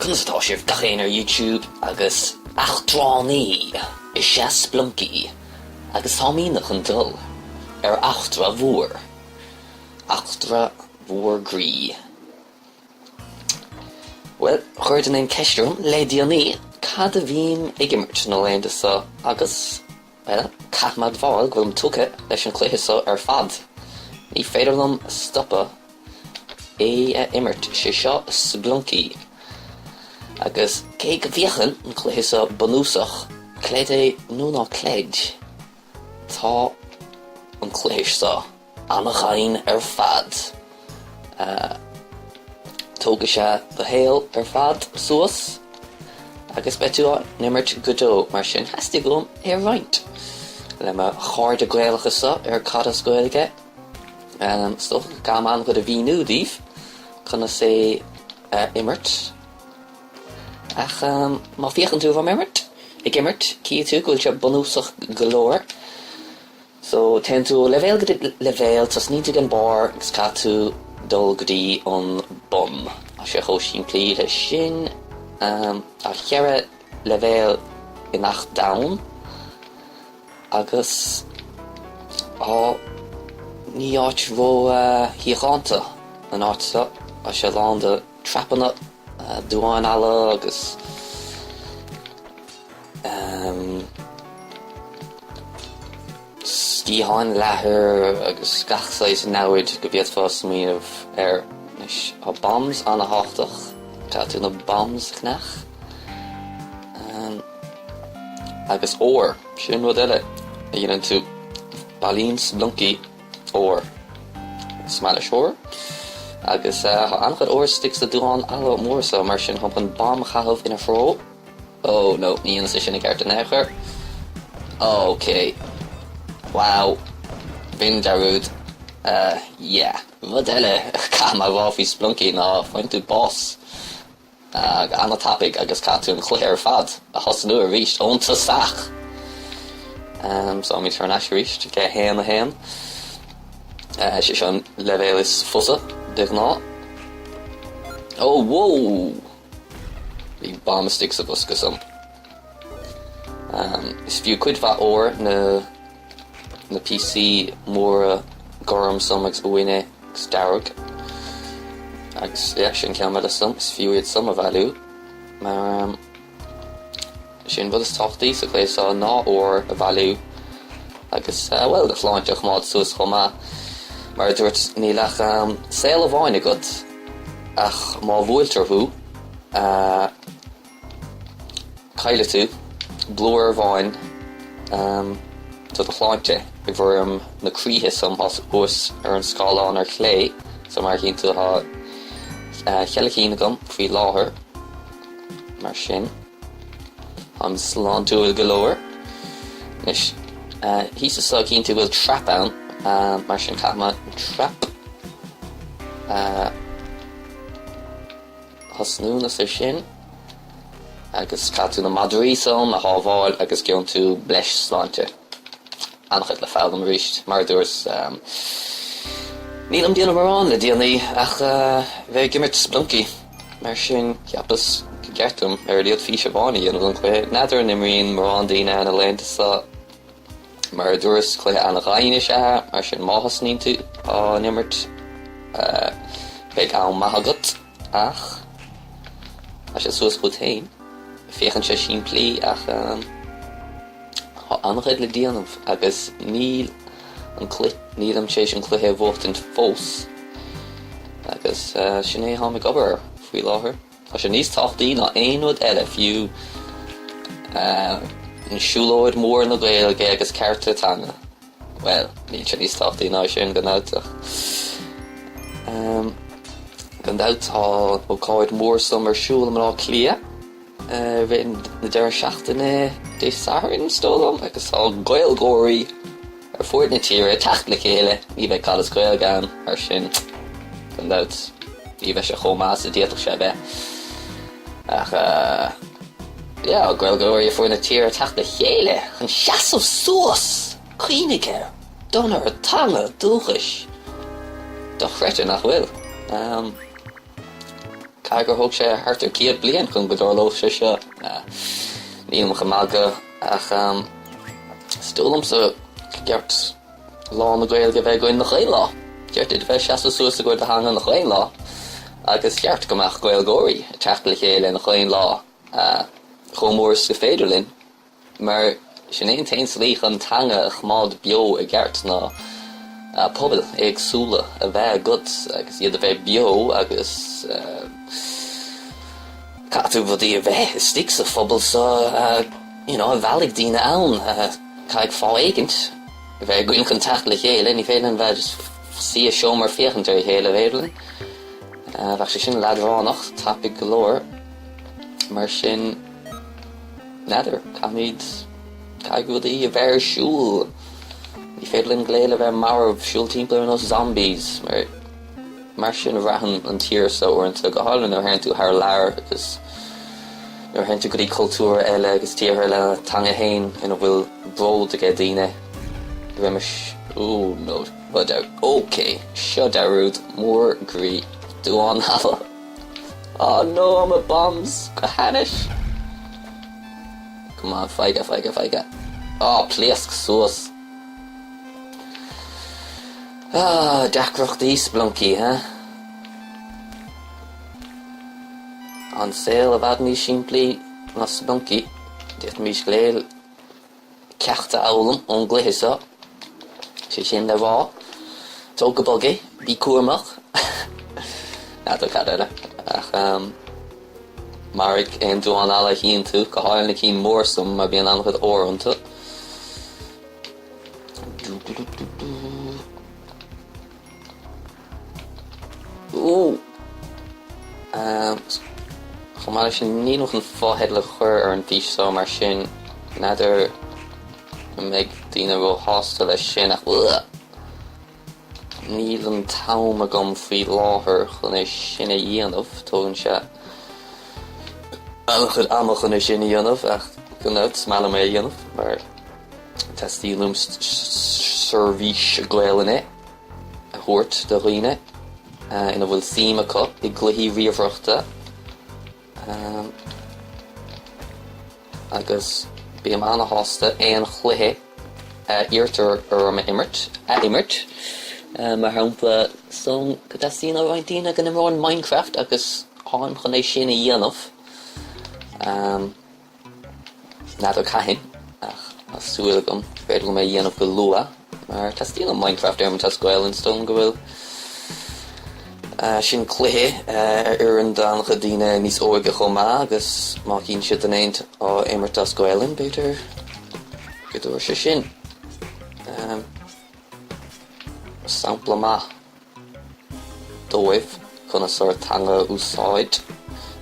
Tá sibh gachéin ar YouTube agus achtraní is sé Spelunky agus táimínach an dul ar achtra mhór. Achtra mhór grí. Well, chuir den ceistrum le díonaí cad a bhíon ag imirt nó léanta sa agus well, caithmad bháil bhfuil tucha leis an cluichí sa ar fad. Ní féidir lom stoppa é imirt sé seo Spelunky. Agus cé go bhíochan an cluichí sa bunúsach cléad é nó ná cléid. Tá an cluichí sa an-chain ar fad. Tóga sé do héal ar fad suas. Agus betú imirt go dó mar sin heasta gom ar bhaint. Le me cháir de Gaeilge sa ar cadas Gaeilge. Stof gaman go a bhíú díobh chuna sé imirt. Ach má fiochan tú bhm imirt. Ag imirt cí tú goil se bunúsach golóir. So ten tú levéil go levéil tas ní tú gan bar gus cá tú dul godí an bum. A sé chó sin plíd a sin a cheire levéil in nach down. Agus ní áit bhó híáanta an áitsa a sé lánda trappanna domhain ala agus stíháin lethir agus gachsáis náid go bhéad fás míomh ar a bombs an-thábhachtach tá tú na bombs cnach agus óir sin rud eile a dhéanann tú bailín Spelunky óir smailish óir agus an-chuid óir sticks a dúán ala mór sa mar sin thug an bomb chahabh ina fró. Oh no, ní an sin ag ceart an éair. Okay. Wow. Bhín darúd. Yeah. Rud eile cam a bhá fí Spelunky ná fáin tú boss. An-thábhachtach agus cá tú an chluichí ar fad a thosanú a ríist ónta sach. So mi tar nas ríist ge héan a héan. Sé sean levéil is fusa dig ná. Oh, whoa! Bhí bomb sticks a buscasam. Is fiú cuid bha óir na PC mór gorm som agus bhuine agus darug. Agus sin ceamad a som, is fiú iad som a bhealú. Mar sin bud is tochtaí sa cléis á ná óir a bhealú. Agus, well, de chláinteach mád suas chomá. Mar dúirt nílach saoil a bháin agat ach má bhfuiltar bhú caile tú blúir bháin tá do chláinte ag bhfuirm na críthe som as ús ar an scáilán ar chlé so mar cinn tú ha cheilechín agam faoi láthair mar sin am slán tú a golóir nis hísa sa cinn tú bhfuil trap ann mar sin caithma trap hasnún as ar sin agus catú na madrí som a hábháil agus ceann tú bleis sláinte anchuid le fáil am ríist mar dúirs níl am díana marrán le díanaí ach bheith imirt Spelunky mar sin ceapas go geartúm ar líod físeáin dhéanamh an chuid nadidir an imríonn marrán daoine ana léanta sa mar dúirs cluiche an-chain is mar sin máthas nín tú an imirt beidh an maith ach a sé suas go tain féchann sé sin plí ach anchuid le díanamh agus níl am sé sin cluiche bhuacht in fós agus sin é tháinig obair faoi láthair a sé níos tochtaí ná aonúd eile fiú an siúlóid mór na Gaeilge agus Cearta Teanga. Well, níl sé níos tochtaí ná sin go náteach. Go náteá ó cáid mór som ar siúl am rá clia bhíonn na deir seachtaine dé sahairn stólam agus á Gaeilgóirí ar fuair na tíre techt le chéile ní bheith cadas Gaeilge an ar sin go nát ní bheith sé chomás a díotach sé bheith ach Gaeilgóirí ar fuair na tíre techt le chéile an seasamh suas cainnéal donar a tanga dúchais do chreite nach bhfuil Caigur thug sé hartar ciad blian chun go dárlóh sé seo. Níl chamága ach stúlam sa geart lá na Gaeilge bheith goin nach Ghaeilge lá. Geart iad bheith seasta suas a goir de hanga nach Ghaeilge lá. Agus geart gomach Gaeilgeoirí teachla chéile nach Ghaeilge lá. Chomór go feidir linn. Mar sin éon tain slích an-thábhachtach a chmád bio a geart na pobl agsúla a bheith gut agus iad a bheith bio agus catú bhdí a bheith stig sa phobal sa a bhealach dína ann caig fá éigent a bheith goin chun teachla chéile ní féidir an bheith si a seomar féchantar chéile bhéidirlinn. Bheith sé sin ladránach tapig golóir mar sin neidir caimid caig bhdí a bheith siúl. Ní féidirlinn gléile bheith mar siúl timpeall an zombies mar sin a bhreathan an tír sa orintanta go hálann ar hen tú thar lear agus ar hen tú go dtí cultúr eile agus tíortha le teanga hain ina bhfuil bród a gceith daoine bheith mar no bud ok seo darúd mór grí dúán hafa oh no I'm a bombs go hanis come on feige oh pléasc suas Dacrochtaí Spelunky, An saoil a bhad ní siimplí na Spelunky, Diet mís gléil ceachta eolalam ón gluichí sé sin le bhá. Tó go bogé, bí cuairmach. Na do cadile. Ach marig éon dúán ala hín tú, go háil na cín mórsum a bhíon anchad óramta. Chomh sin ní noch an fotheidil chuir ar an bhís so mar sin neidir méid daoine bhfuil hásta le sin ach níl an Táim a gom faoi láthair chun é sin a dhéanamh tógann sé anchad amach chun é sin a dhéanamh ach go nuid smála mé a dhéanamh mar testílumm servís a gléileanna a thuairt do dhaoine ina bhfuil síma acu i gluichí riomhaireachta agus bíam anna hásta éon chluichí uachtar ar imirt mar thampla son go tasína rointína gan imráin Minecraft agus háim chun é sin a dhéanamh nádó caint ach súil gom féidir mé dhéanamh go lua mar tasína Minecraft ar an tas Gaeilge stone go bhfuil sin cluichí ar an dánacha daoine níos óige chomh agus má cín siad an éint á imirt as Gaeilge beidir go dúir sé sin sampla maith dóibh chun a Cearta Teanga úsáid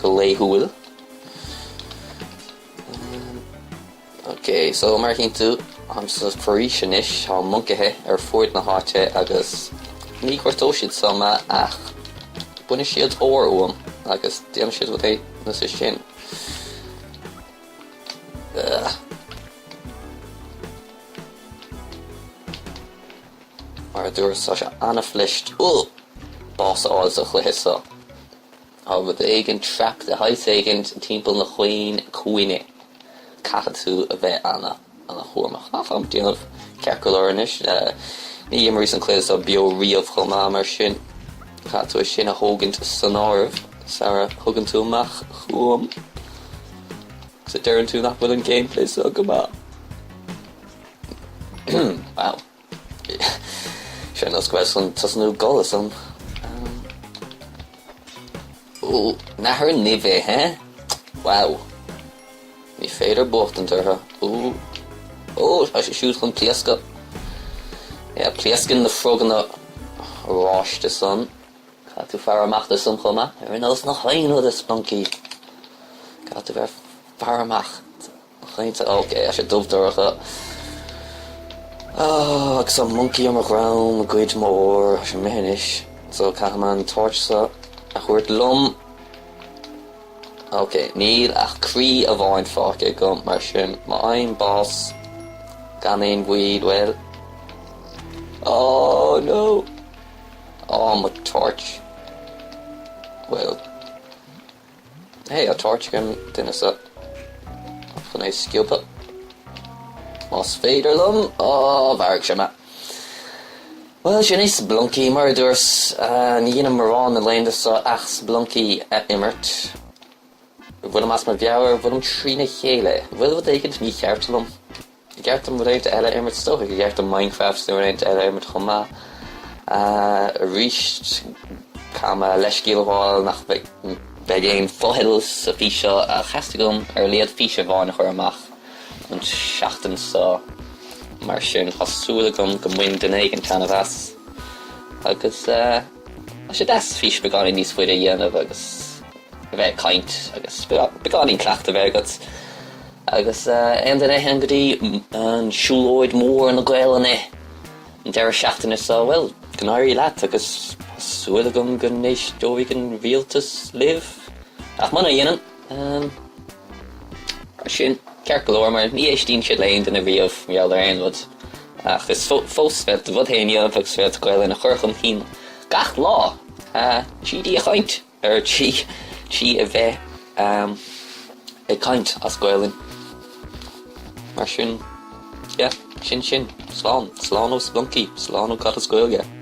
go léithúil ok so mar cín tú an sa choirí sin is há muncathe ar fuaid na háite agus ní chuirtó siad sama ach buine siad ór agus déanam siad go é na sa sin mar dúir sa se anna flist bás áil sa chluichí sa á bud éigen trap de haith éigen timpeall na cuine cacha tú a bheith anna chuairmach ach am déanamh cearcolóir inis ní imirt an cléad sa bio riamh chomh mar sin Catú sin a thógant san áirimh Sarah thugann tú amach chuam sa deireann tú nach bhfuil an gameplay so go maith wow sin as gweis an tasnú golas an nahar nibé wow ní féidir bocht an tartha a sé siúd chun pliasca pliascin na frogan a ráiste san Catú fear san chuma ar an os nach hain a Spelunky Catú fear fearmach chainte ok a sé dubhtarcha agus some monkey am a ground a gcuid mór sé méhanis so caithman torch sa a chuirt liom ok níl ach crí a bhain fáice gom mar sin má aon bás gan éon bhuíd well oh no oh my torch well Hey, a torchgan dinne sa. Chun é sciúpa. Más feidir liom, bharg sé me. Well, sin is Spelunky mar dúirs ní dhéanam marrán na léinde sa ach Spelunky imirt. Bhfuil mas mar bheabhar, bhfuil trína chéile. Bhfuil éigent ní cheart liom. I gceart am réit eile imirt stoch, I gceart am Minecraft nó réit eile imirt Chomh. Ríist cam leiscíleháil nach begéin fotheidil sa físeo a chastigum leat físeáin chuir amach an seachtain sa mar sin chasúlagum go muin den éigen tan bheas agus sé des fís begáin níos fuide dhéanamh agus bheith caint agus begáin cleachta bheith agus an den éhan gotí an siúlóid mór na Ghaeilge an deir seachtain is well gnáirí leat agus súlagum go néis dóigh an bhíaltas liv ach mana dhéanam sin ceart golóir mar ní éistín siad léinn den a bhíomh meall ar aonmhud ach is fós fed do bhd héanaíomh agus fed Ghaeilge na chorcham hín gach lá tídí a chaint tí a bheith a caint as Ghaeilge mar sin slán ó Spelunky slán ó cadas Ghaeilge